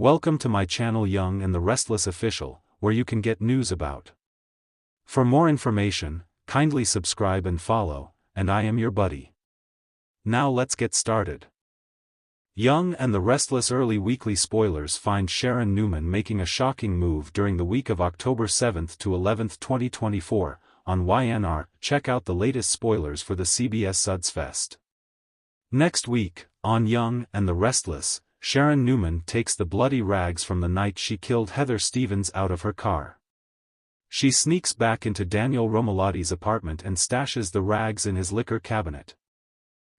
Welcome to my channel Young and the Restless Official, where you can get news about. For more information, kindly subscribe and follow, and I am your buddy. Now let's get started. Young and the Restless early weekly spoilers find Sharon Newman making a shocking move during the week of October 7th to 11th, 2024, on YNR. Check out the latest spoilers for the CBS Suds Fest. Next week, on Young and the Restless, Sharon Newman takes the bloody rags from the night she killed Heather Stevens out of her car. She sneaks back into Daniel Romalotti's apartment and stashes the rags in his liquor cabinet.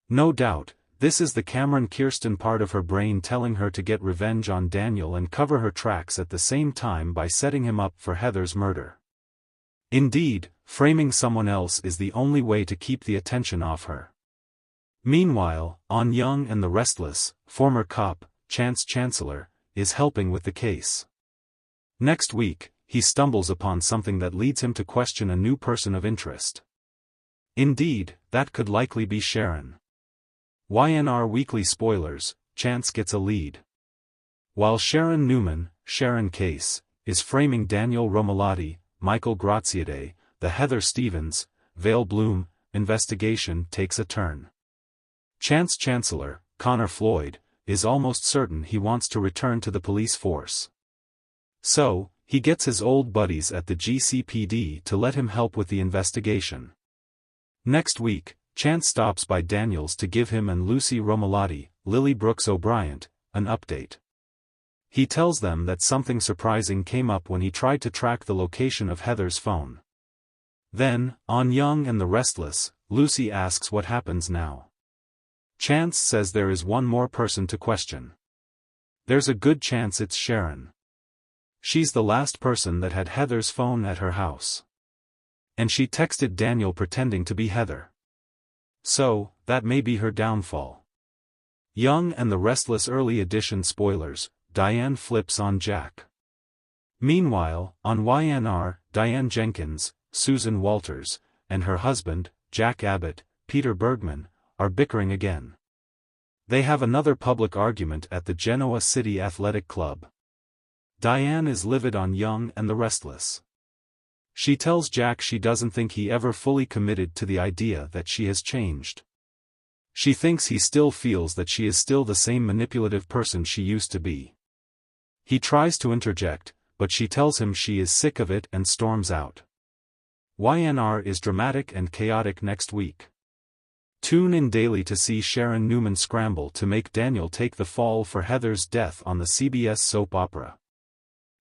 No doubt, this is the Cameron Kirsten part of her brain telling her to get revenge on Daniel and cover her tracks at the same time by setting him up for Heather's murder. Indeed, framing someone else is the only way to keep the attention off her. Meanwhile, on Young and the Restless, former cop, Chance Chancellor, is helping with the case. Next week, he stumbles upon something that leads him to question a new person of interest. Indeed, that could likely be Sharon. YNR Weekly Spoilers, Chance gets a lead. While Sharon Newman, Sharon Case, is framing Daniel Romalotti, Michael Graziadei, the Heather Stevens, Vale Bloom, investigation takes a turn. Chance Chancellor, Connor Floyd, is almost certain he wants to return to the police force. So, he gets his old buddies at the GCPD to let him help with the investigation. Next week, Chance stops by Daniel's to give him and Lucy Romalotti, Lily Brooks O'Brien, an update. He tells them that something surprising came up when he tried to track the location of Heather's phone. Then, on Young and the Restless, Lucy asks what happens now. Chance says there is one more person to question. There's a good chance it's Sharon. She's the last person that had Heather's phone at her house. And she texted Daniel pretending to be Heather. So, that may be her downfall. Young and the Restless early edition spoilers, Diane flips on Jack. Meanwhile, on YNR, Diane Jenkins, Susan Walters, and her husband, Jack Abbott, Peter Bergman, are bickering again. They have another public argument at the Genoa City Athletic Club. Diane is livid on Young and the Restless. She tells Jack she doesn't think he ever fully committed to the idea that she has changed. She thinks he still feels that she is still the same manipulative person she used to be. He tries to interject, but she tells him she is sick of it and storms out. YNR is dramatic and chaotic next week. Tune in daily to see Sharon Newman scramble to make Daniel take the fall for Heather's death on the CBS soap opera.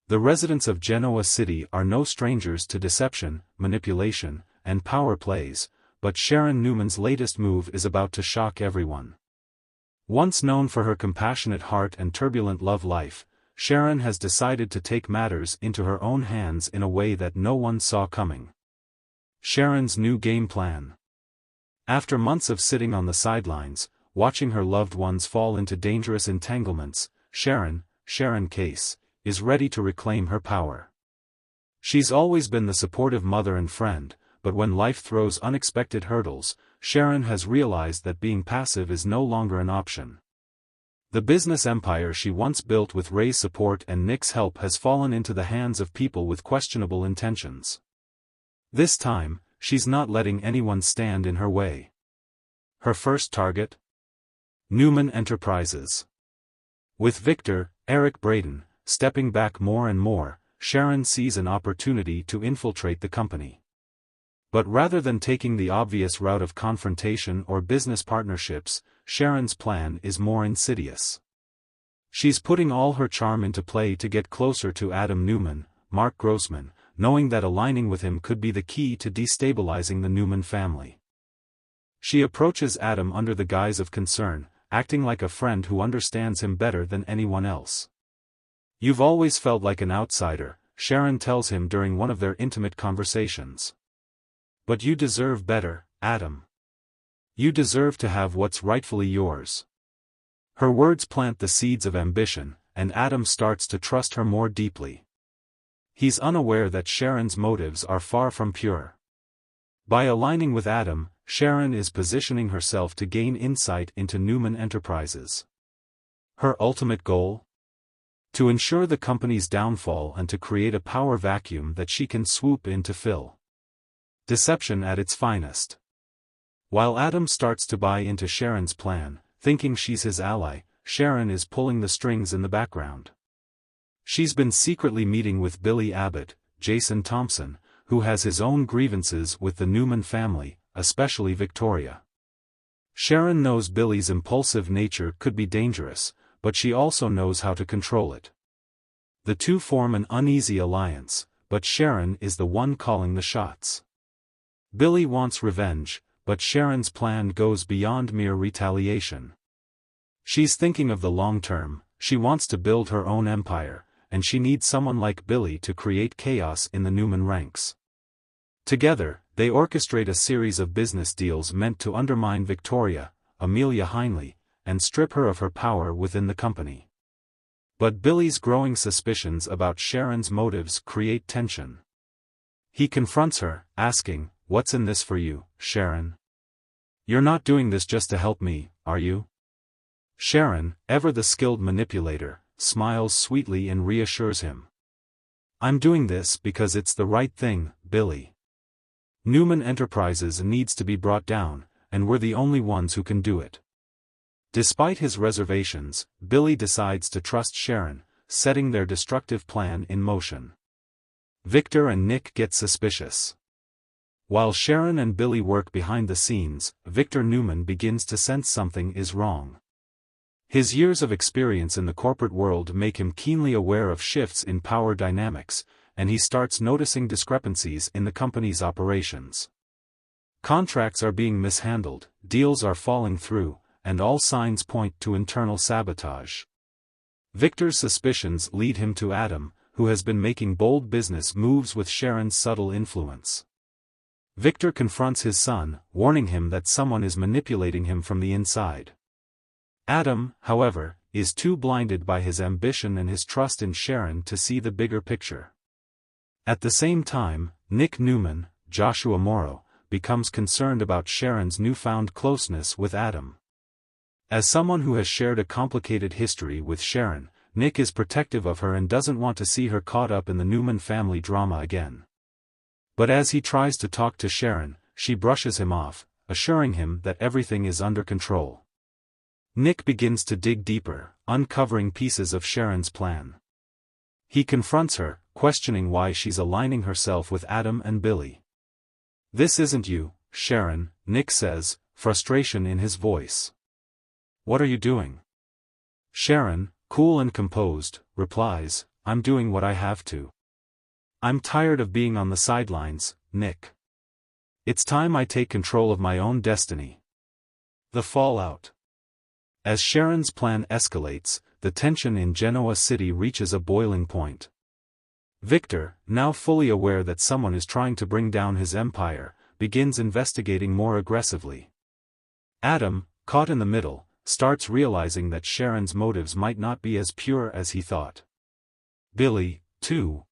The residents of Genoa City are no strangers to deception, manipulation, and power plays, but Sharon Newman's latest move is about to shock everyone. Once known for her compassionate heart and turbulent love life, Sharon has decided to take matters into her own hands in a way that no one saw coming. Sharon's new game plan. After months of sitting on the sidelines, watching her loved ones fall into dangerous entanglements, Sharon Case, is ready to reclaim her power. She's always been the supportive mother and friend, but when life throws unexpected hurdles, Sharon has realized that being passive is no longer an option. The business empire she once built with Ray's support and Nick's help has fallen into the hands of people with questionable intentions. This time, she's not letting anyone stand in her way. Her first target? Newman Enterprises. With Victor, Eric Braden, stepping back more and more, Sharon sees an opportunity to infiltrate the company. But rather than taking the obvious route of confrontation or business partnerships, Sharon's plan is more insidious. She's putting all her charm into play to get closer to Adam Newman, Mark Grossman, knowing that aligning with him could be the key to destabilizing the Newman family. She approaches Adam under the guise of concern, acting like a friend who understands him better than anyone else. "You've always felt like an outsider," Sharon tells him during one of their intimate conversations. "But you deserve better, Adam. You deserve to have what's rightfully yours." Her words plant the seeds of ambition, and Adam starts to trust her more deeply. He's unaware that Sharon's motives are far from pure. By aligning with Adam, Sharon is positioning herself to gain insight into Newman Enterprises. Her ultimate goal? To ensure the company's downfall and to create a power vacuum that she can swoop in to fill. Deception at its finest. While Adam starts to buy into Sharon's plan, thinking she's his ally, Sharon is pulling the strings in the background. She's been secretly meeting with Billy Abbott, Jason Thompson, who has his own grievances with the Newman family, especially Victoria. Sharon knows Billy's impulsive nature could be dangerous, but she also knows how to control it. The two form an uneasy alliance, but Sharon is the one calling the shots. Billy wants revenge, but Sharon's plan goes beyond mere retaliation. She's thinking of the long term, she wants to build her own empire, and she needs someone like Billy to create chaos in the Newman ranks. Together, they orchestrate a series of business deals meant to undermine Victoria, Amelia Heinley, and strip her of her power within the company. But Billy's growing suspicions about Sharon's motives create tension. He confronts her, asking, "What's in this for you, Sharon? You're not doing this just to help me, are you?" Sharon, ever the skilled manipulator, smiles sweetly and reassures him. "I'm doing this because it's the right thing, Billy. Newman Enterprises needs to be brought down, and we're the only ones who can do it." Despite his reservations, Billy decides to trust Sharon, setting their destructive plan in motion. Victor and Nick get suspicious. While Sharon and Billy work behind the scenes, Victor Newman begins to sense something is wrong. His years of experience in the corporate world make him keenly aware of shifts in power dynamics, and he starts noticing discrepancies in the company's operations. Contracts are being mishandled, deals are falling through, and all signs point to internal sabotage. Victor's suspicions lead him to Adam, who has been making bold business moves with Sharon's subtle influence. Victor confronts his son, warning him that someone is manipulating him from the inside. Adam, however, is too blinded by his ambition and his trust in Sharon to see the bigger picture. At the same time, Nick Newman, Joshua Morrow, becomes concerned about Sharon's newfound closeness with Adam. As someone who has shared a complicated history with Sharon, Nick is protective of her and doesn't want to see her caught up in the Newman family drama again. But as he tries to talk to Sharon, she brushes him off, assuring him that everything is under control. Nick begins to dig deeper, uncovering pieces of Sharon's plan. He confronts her, questioning why she's aligning herself with Adam and Billy. "This isn't you, Sharon," Nick says, frustration in his voice. "What are you doing?" Sharon, cool and composed, replies, "I'm doing what I have to. I'm tired of being on the sidelines, Nick. It's time I take control of my own destiny." The fallout. As Sharon's plan escalates, the tension in Genoa City reaches a boiling point. Victor, now fully aware that someone is trying to bring down his empire, begins investigating more aggressively. Adam, caught in the middle, starts realizing that Sharon's motives might not be as pure as he thought. Billy, too,